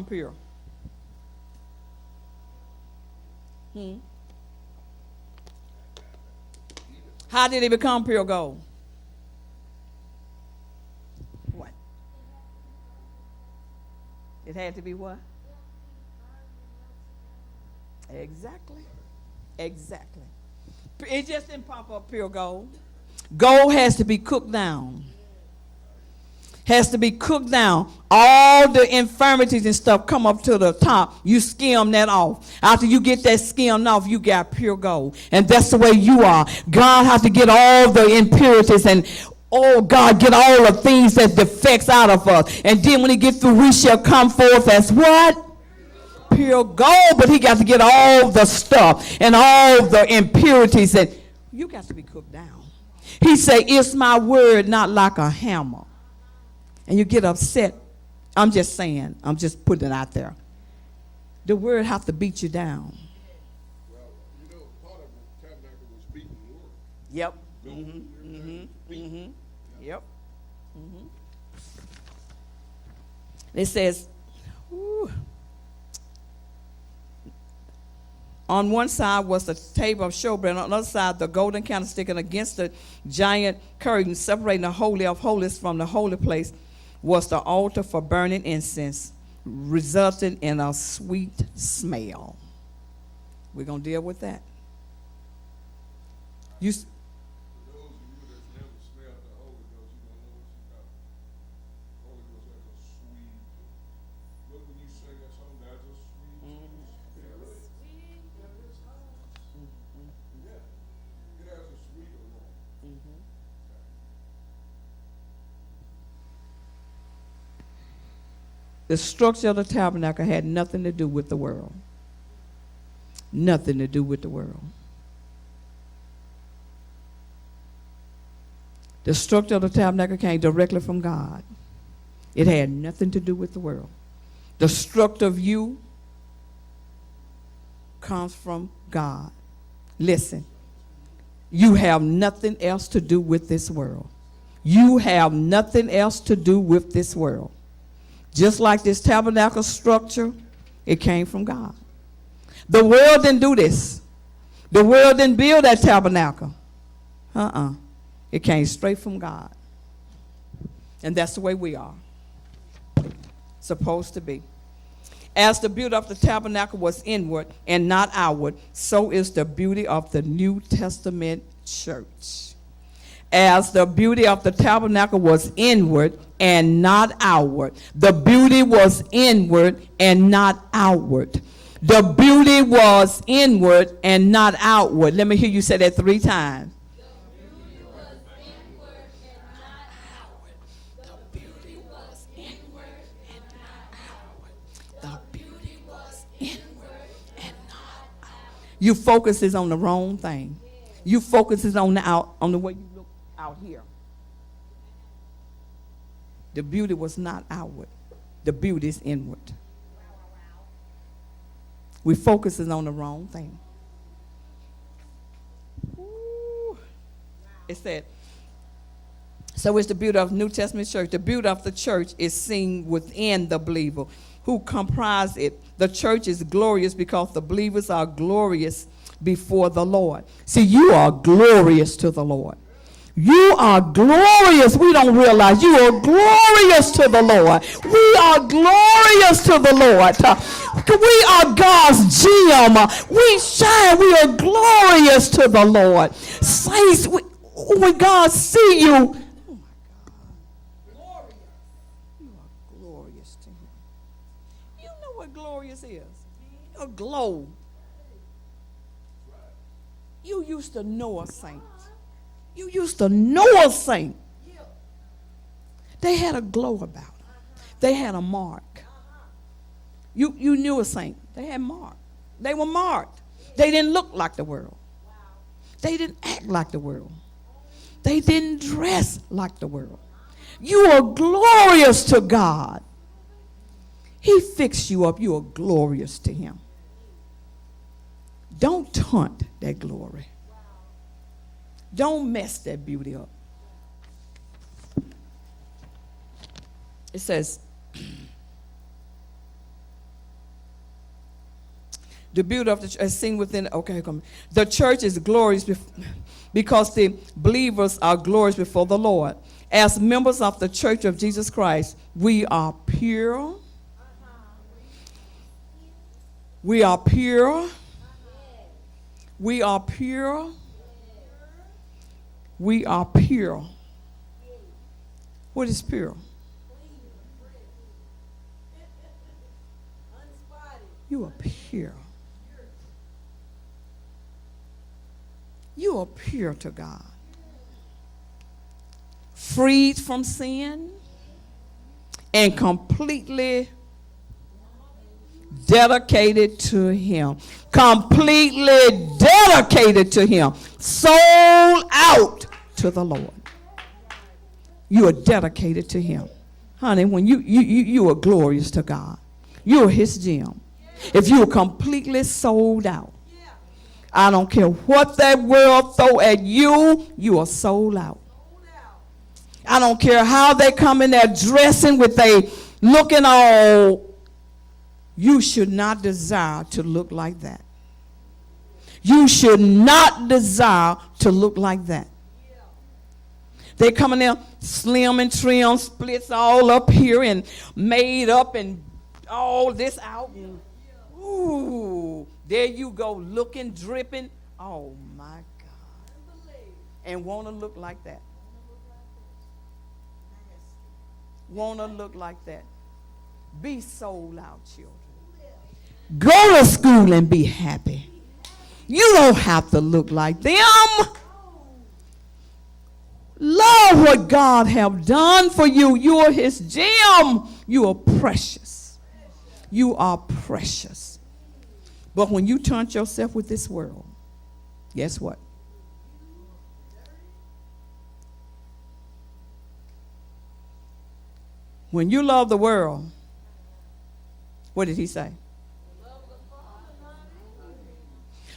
pure? How did it become pure gold? What? It had to be what? Exactly. Exactly. It just didn't pop up pure gold. Gold has to be cooked down. Has to be cooked down. All the infirmities and stuff come up to the top. You skim that off. After you get that skimmed off, you got pure gold. And that's the way you are. God has to get all the impurities and God, get all the things that defects out of us. And then when he gets through, we shall come forth as what? Pure gold. But he got to get all the stuff and all the impurities. And you got to be cooked down. He say, "Is my word not like a hammer?" And you get upset. I'm just saying. I'm just putting it out there. The word have to beat you down. Well, part of the tabernacle was beaten word. Yep. Yep. It says, whew, on one side was the table of showbread, and on the other side the golden candlestick, and against the giant curtain separating the holy of holies from the holy place was the altar for burning incense, resulting in a sweet smell. We're going to deal with that. For those of you that's never smelled the Holy Ghost, you don't know what you got. The Holy Ghost has a sweet. Look, when you sing that song, that's a sweet. Yeah, it has a sweet aroma. The structure of the tabernacle had nothing to do with the world. Nothing to do with the world. The structure of the tabernacle came directly from God. It had nothing to do with the world. The structure of you comes from God. Listen, you have nothing else to do with this world. You have nothing else to do with this world. Just like this tabernacle structure, it came from God. The world didn't do this. The world didn't build that tabernacle. It came straight from God. And that's the way we are. Supposed to be. As the beauty of the tabernacle was inward and not outward, so is the beauty of the New Testament church. As the beauty of the tabernacle was inward and not outward. The beauty was inward and not outward. The beauty was inward and not outward. Let me hear you say that 3 times. The beauty was inward and not outward. The beauty was inward and not outward. You focuses on the wrong thing. You focuses on the way you look out here. The beauty was not outward. The beauty is inward. We focuses on the wrong thing. Ooh. It said, so it's the beauty of the New Testament church. The beauty of the church is seen within the believer who comprise it. The church is glorious because the believers are glorious before the Lord. See, you are glorious to the Lord. You are glorious. We don't realize you are glorious to the Lord. We are glorious to the Lord. We are God's gem. We shine. We are glorious to the Lord. Saints, when God see you, oh my God, you are glorious to him. You know what glorious is? A glow. You used to know a saint. You used to know a saint. They had a glow about them. They had a mark. You knew a saint. They had mark. They were marked. They didn't look like the world. They didn't act like the world. They didn't dress like the world. You are glorious to God. He fixed you up. You are glorious to him. Don't taunt that glory. Don't mess that beauty up. It says, The beauty of the church is seen within. Okay, come. The church is glorious because the believers are glorious before the Lord. As members of the Church of Jesus Christ, we are pure. We are pure. We are pure. We are pure. What is pure? You are pure. You are pure to God. Freed from sin and completely dedicated to Him. Completely dedicated to Him. Sold out to the Lord. You are dedicated to Him. Honey, when you are glorious to God. You are His gem. If you are completely sold out. I don't care what that world throw at you, you are sold out. I don't care how they come in there dressing with they looking all. You should not desire to look like that. You should not desire to look like that. They come in there slim and trim, splits all up here and made up and all this out. And, ooh, there you go, looking, dripping. Oh, my God. And want to look like that. Want to look like that. Be sold out, children. Go to school and be happy. You don't have to look like them. Love what God have done for you. You are His gem. You are precious. You are precious. But when you turn yourself with this world, guess what? When you love the world, what did He say?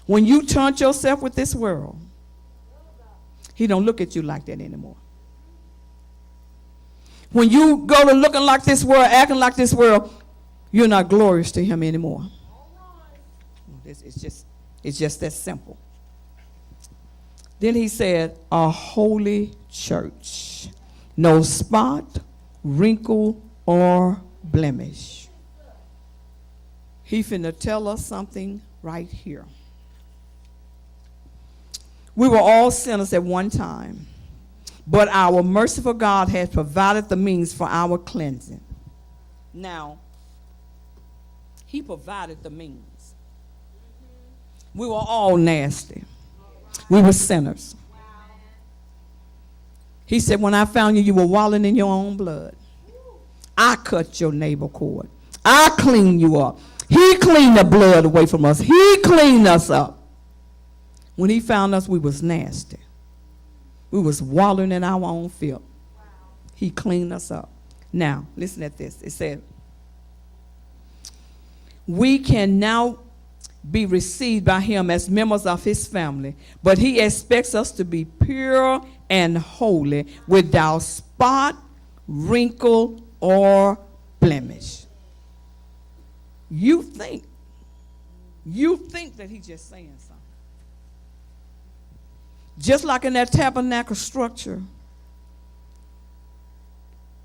When you turn yourself with this world, He don't look at you like that anymore. When you go to looking like this world, acting like this world, you're not glorious to Him anymore. It's just that simple. Then He said, a holy church, no spot, wrinkle, or blemish. He finna tell us something right here. We were all sinners at one time, but our merciful God has provided the means for our cleansing. Now, He provided the means. We were all nasty. We were sinners. He said, when I found you, you were wallowing in your own blood. I cut your navel cord. I cleaned you up. He cleaned the blood away from us. He cleaned us up. When He found us, we was nasty. We was wallowing in our own filth. He cleaned us up. Now, listen at this. It said, we can now be received by Him as members of His family, but He expects us to be pure and holy without spot, wrinkle, or blemish. You think that He's just saying something. Just like in that tabernacle structure,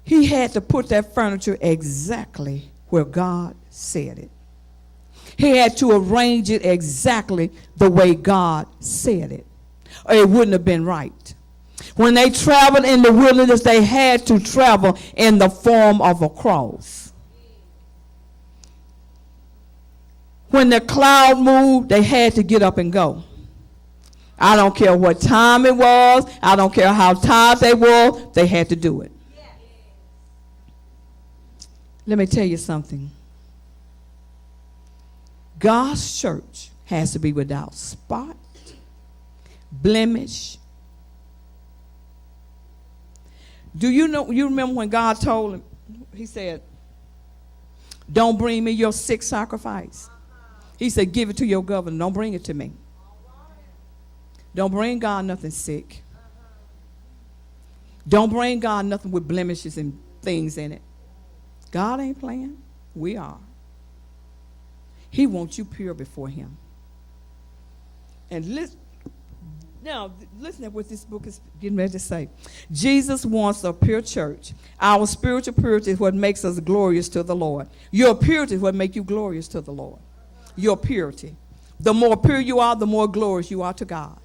He had to put that furniture exactly where God said it. He had to arrange it exactly the way God said it, or it wouldn't have been right. When they traveled in the wilderness, they had to travel in the form of a cross. When the cloud moved, they had to get up and go. I don't care what time it was. I don't care how tired they were. They had to do it. Let me tell you something. God's church has to be without spot, blemish. Do you remember when God told him, He said, don't bring me your sick sacrifice. He said, give it to your governor. Don't bring it to me. Don't bring God nothing sick. Don't bring God nothing with blemishes and things in it. God ain't playing. We are. He wants you pure before him. And listen to what this book is getting ready to say. Jesus wants a pure church. Our spiritual purity is what makes us glorious to the Lord. Your purity is what makes you glorious to the Lord. Your purity. The more pure you are, the more glorious you are to God.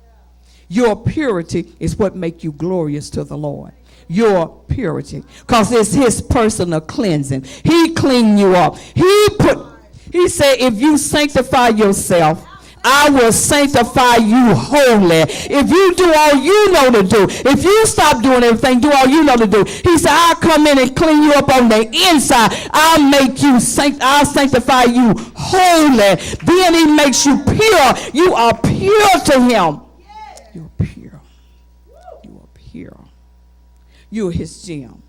Your purity is what makes you glorious to the Lord. Your purity. Because it's his personal cleansing. He cleaned you up. He said, if you sanctify yourself, I will sanctify you wholly. If you do all you know to do, if you stop doing everything, do all you know to do. He said, I'll come in and clean you up on the inside. I'll sanctify you wholly. Then he makes you pure. You are pure to him. You're pure. You are pure. You're his gem.